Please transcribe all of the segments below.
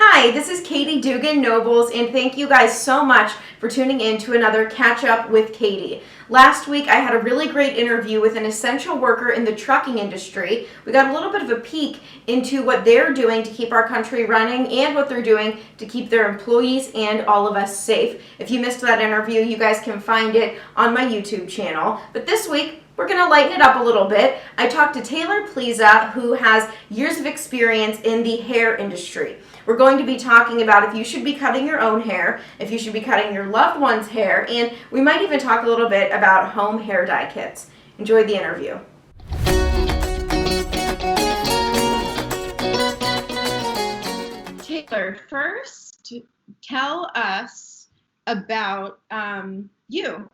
Hi, this is Katie Dugan-Nobles, and thank you guys so much for tuning in to another Catch Up with Katie. Last week, I had a really great interview with an essential worker in the trucking industry. We got a little bit of a peek into what they're doing to keep our country running and what they're doing to keep their employees and all of us safe. If you missed that interview, you guys can find it on my YouTube channel. But this week, we're going to lighten it up a little bit. I talked to Taylor Plesea, who has years of experience in the hair industry. We're going to be talking about if you should be cutting your own hair, if you should be cutting your loved one's hair, and we might even talk a little bit about home hair dye kits. Enjoy the interview. Taylor, first, tell us about you.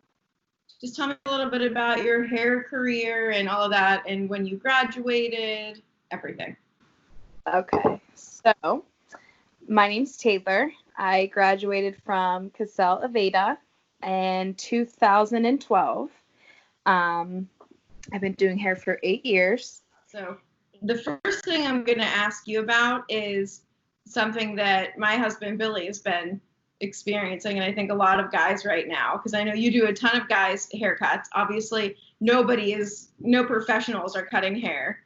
Just tell me a little bit about your hair career and all of that, and when you graduated, everything. Okay, so my name's Taylor. I graduated from Casell Aveda in 2012. I've been doing hair for 8 years. So the first thing I'm going to ask you about is something that my husband Billy has been experiencing, and I think a lot of guys right now, because I know you do a ton of guys' haircuts. Obviously, no professionals are cutting hair.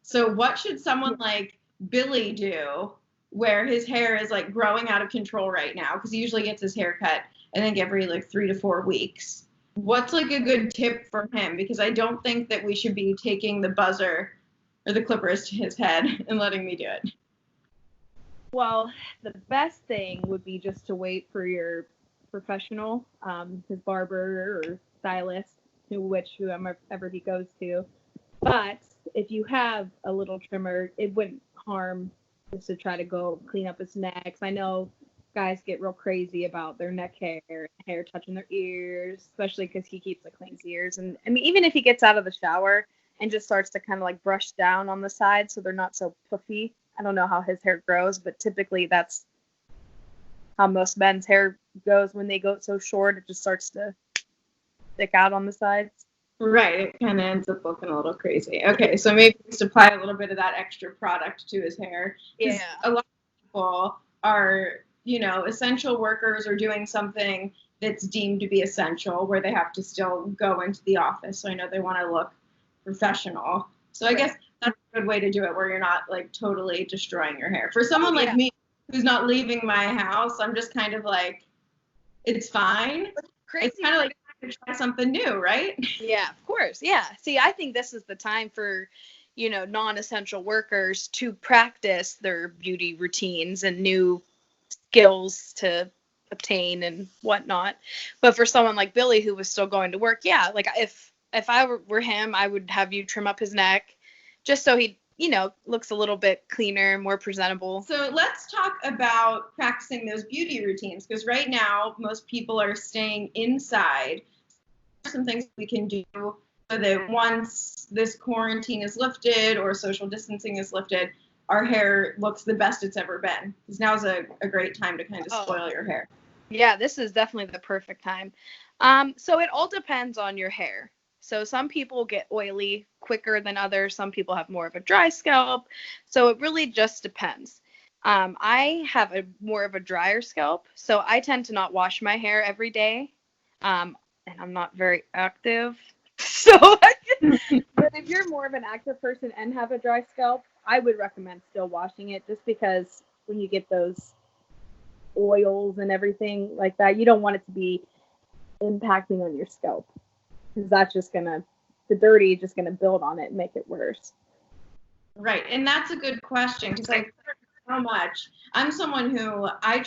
So what should someone like Billy do where his hair is like growing out of control right now? Because he usually gets his hair cut, I think, every like 3 to 4 weeks. What's like a good tip for him? Because I don't think that we should be taking the buzzer or the clippers to his head and letting me do it. Well, the best thing would be just to wait for your professional, his barber or stylist, whoever he goes to. But if you have a little trimmer, it wouldn't harm just to try to go clean up his neck. 'Cause I know guys get real crazy about their neck hair touching their ears, especially because he keeps it clean his ears. And I mean, even if he gets out of the shower and just starts to kind of like brush down on the side so they're not so puffy. I don't know how his hair grows, but typically that's how most men's hair goes when they go so short. It just starts to stick out on the sides. Right, it kind of ends up looking a little crazy. Okay, so maybe just apply a little bit of that extra product to his hair. Yeah. A lot of people are, essential workers or doing something that's deemed to be essential where they have to still go into the office. So I know they want to look professional. So I guess that's a good way to do it where you're not like totally destroying your hair. For someone like me who's not leaving my house, I'm just kind of like, it's fine. Crazy. It's kind of like to try something new, right? Yeah, of course. Yeah. See, I think this is the time for, non-essential workers to practice their beauty routines and new skills to obtain and whatnot. But for someone like Billy who was still going to work, yeah, like if I were him, I would have you trim up his neck just so he, looks a little bit cleaner, more presentable. So let's talk about practicing those beauty routines, because right now most people are staying inside. Some things we can do so that once this quarantine is lifted or social distancing is lifted, our hair looks the best it's ever been. Because now's a great time to kind of spoil your hair. Yeah, this is definitely the perfect time. So it all depends on your hair. So some people get oily quicker than others. Some people have more of a dry scalp. So it really just depends. I have more of a drier scalp, so I tend to not wash my hair every day. And I'm not very active. But if you're more of an active person and have a dry scalp, I would recommend still washing it, just because when you get those oils and everything like that, you don't want it to be impacting on your scalp, because that's just the dirty just gonna build on it and make it worse. Right, and that's a good question, because I've heard so much. I'm someone who I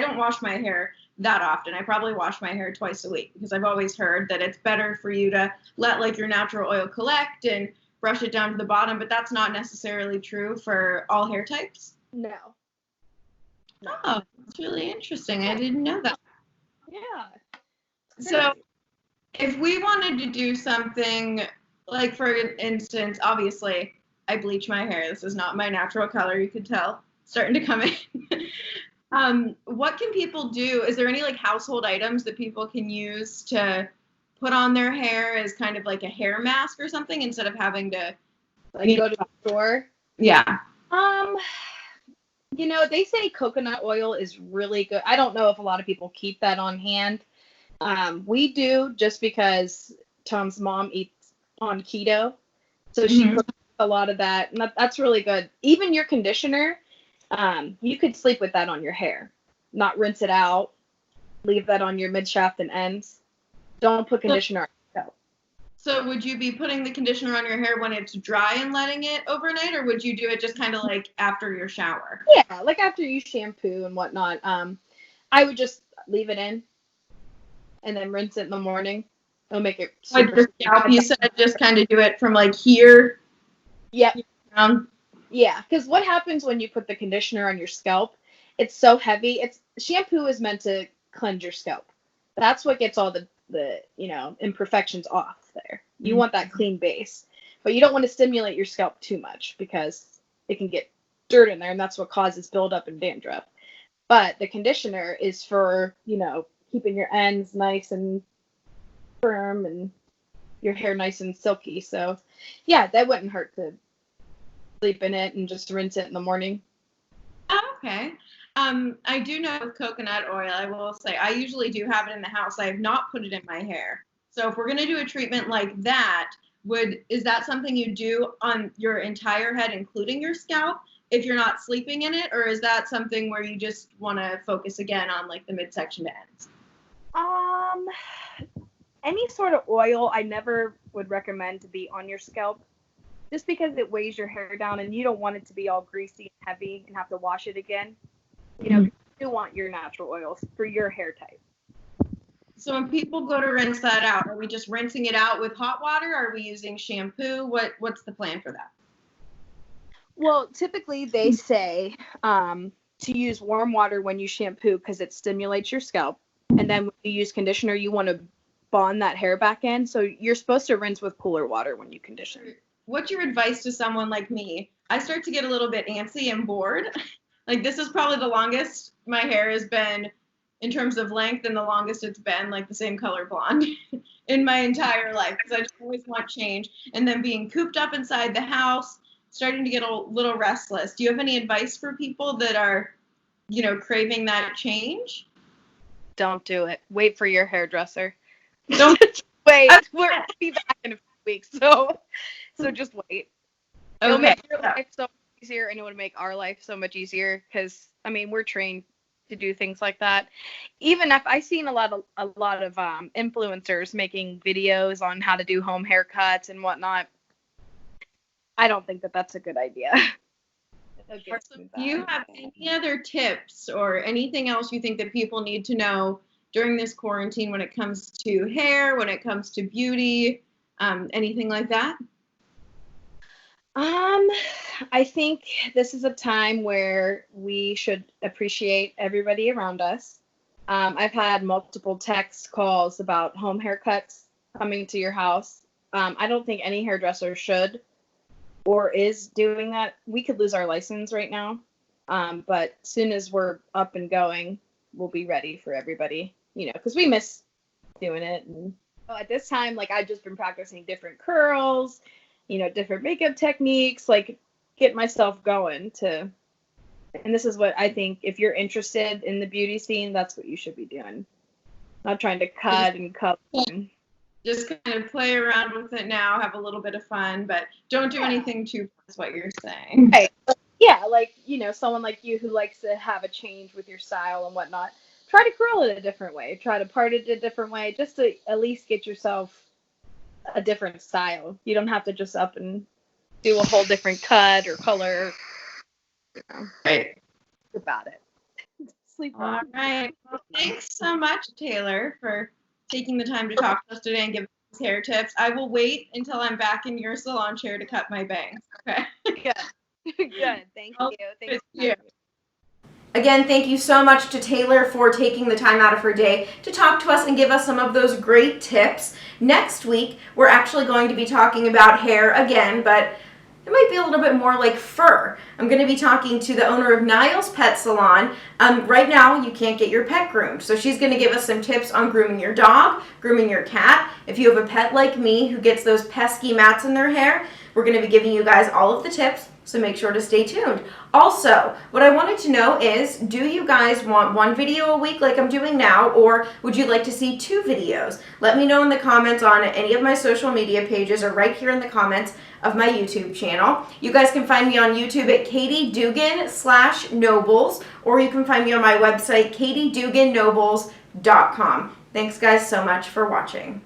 don't wash my hair that often. I probably wash my hair twice a week, because I've always heard that it's better for you to let like your natural oil collect and brush it down to the bottom, but that's not necessarily true for all hair types. No. Oh, that's really interesting. I didn't know that. Yeah. So if we wanted to do something, like for instance, obviously I bleach my hair. This is not my natural color. You could tell starting to come in. What can people do? Is there any like household items that people can use to put on their hair as kind of like a hair mask or something, instead of having to like go to the store? Yeah. You know, they say coconut oil is really good. I don't know if a lot of people keep that on hand. We do, just because Tom's mom eats on keto. So she Mhm. cooks a lot of that. And that's really good. Even your conditioner, you could sleep with that on your hair. Not rinse it out. Leave that on your mid shaft and ends. Don't put conditioner on your scalp. So would you be putting the conditioner on your hair when it's dry and letting it overnight, or would you do it just kind of like after your shower? Yeah, like after you shampoo and whatnot. I would just leave it in and then rinse it in the morning. It'll make it Like super. the scalp, you said just kind of do it from like here Yep. down. Yeah, because what happens when you put the conditioner on your scalp? It's so heavy. It's shampoo is meant to cleanse your scalp. That's what gets all the imperfections off there. You want that clean base, but you don't want to stimulate your scalp too much because it can get dirt in there, and that's what causes buildup and dandruff. But the conditioner is for keeping your ends nice and firm and your hair nice and silky. So yeah, that wouldn't hurt to sleep in it and just rinse it in the morning. Oh, okay. I do know with coconut oil, I will say, I usually do have it in the house. I have not put it in my hair. So if we're going to do a treatment like that, is that something you do on your entire head, including your scalp, if you're not sleeping in it? Or is that something where you just want to focus again on like the midsection to ends? Um, any sort of oil I never would recommend to be on your scalp, just because it weighs your hair down and you don't want it to be all greasy and heavy and have to wash it again. You do want your natural oils for your hair type. So when people go to rinse that out, are we just rinsing it out with hot water? Are we using shampoo? What's the plan for that? Well, typically they say to use warm water when you shampoo because it stimulates your scalp. And then when you use conditioner, you want to bond that hair back in. So you're supposed to rinse with cooler water when you condition. What's your advice to someone like me? I start to get a little bit antsy and bored. Like this is probably the longest my hair has been in terms of length and the longest it's been like the same color blonde in my entire life because I just always want change. And then being cooped up inside the house, starting to get a little restless. Do you have any advice for people that are, craving that change? Don't do it. Wait for your hairdresser. Don't wait. We'll be back in a few weeks. So just wait. It'll Okay. make your life so much easier, and it would make our life so much easier because we're trained to do things like that. Even if I've seen a lot of influencers making videos on how to do home haircuts and whatnot, I don't think that that's a good idea. Do you have any other tips or anything else you think that people need to know during this quarantine when it comes to hair, when it comes to beauty, anything like that? I think this is a time where we should appreciate everybody around us. I've had multiple text calls about home haircuts coming to your house. I don't think any hairdresser should or is doing that. We could lose our license right now. But as soon as we're up and going, we'll be ready for everybody, because we miss doing it. And at this time, like I've just been practicing different curls, different makeup techniques, like get myself going and this is what I think, if you're interested in the beauty scene, that's what you should be doing. Not trying to cut and cut. Just kind of play around with it now, have a little bit of fun, but don't do anything too far, is what you're saying. Right. Yeah, like, someone like you who likes to have a change with your style and whatnot, try to curl it a different way. Try to part it a different way, just to at least get yourself a different style. You don't have to just up and do a whole different cut or color. Right. About it. Sleep All on. right. Well, thanks so much, Taylor, for taking the time to talk to us today and give us hair tips. I will wait until I'm back in your salon chair to cut my bangs. Okay. Good. Good. Thank you. Thank you. Again, thank you so much to Taylor for taking the time out of her day to talk to us and give us some of those great tips. Next week, we're actually going to be talking about hair again, but it might be a little bit more like fur. I'm going to be talking to the owner of Niall's Pet Salon. Right now, you can't get your pet groomed, so she's going to give us some tips on grooming your dog, grooming your cat. If you have a pet like me who gets those pesky mats in their hair, we're going to be giving you guys all of the tips. So make sure to stay tuned. Also, what I wanted to know is, do you guys want one video a week like I'm doing now, or would you like to see 2 videos? Let me know in the comments on any of my social media pages or right here in the comments of my YouTube channel. You guys can find me on YouTube at Katie Dugan/Nobles, or you can find me on my website, katiedugannobles.com. Thanks guys so much for watching.